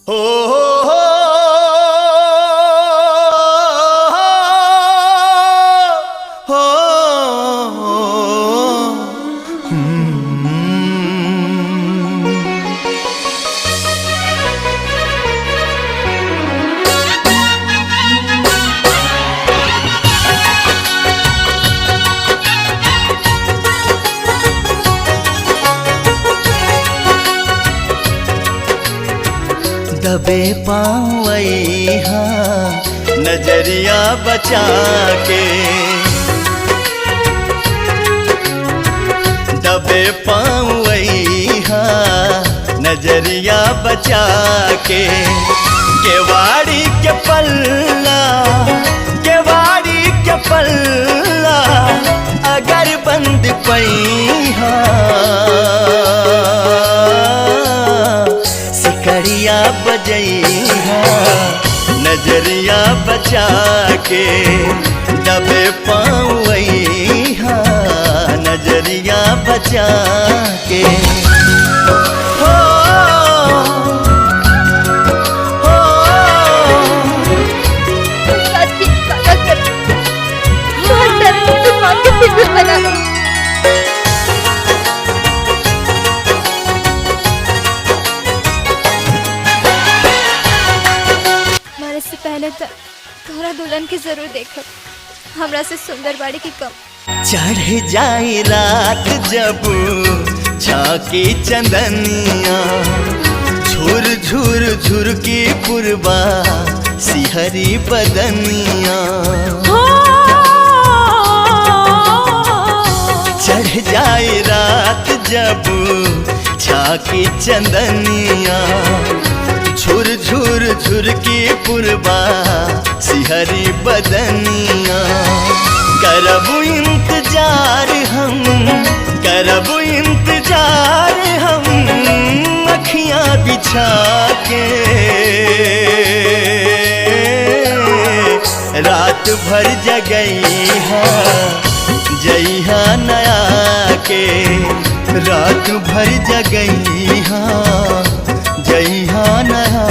हो हो हो दबे पाँव नजरिया बचा के, दबे पाँव नजरिया बचा के, केवाड़ी के पल्ला, केवाड़ी के पल्ला अगर बंद पैहा, सिकड़िया बजैहा नजरिया बचा के, दबे पाँव नजरिया बचा के। हो हो मारे से पहले तो तोहरा दुल्हन के जरूर देखो, हमरा से सुंदर बाड़ी की कम। चढ़ जाए रात जब झांकी चंदनिया, झुर झुर झुर की पुरबा सिहरी बदनिया, चढ़ जाए रात जब झांकी चंदनिया, झुर झुर झुर की पुरबा सिहरी बदनिया, करबू इंतजार हम, करबू इंतजार हम अखियां बिछा के, रात भर जगैहा जइहा नया के, रात भर जगैहा जइहा नया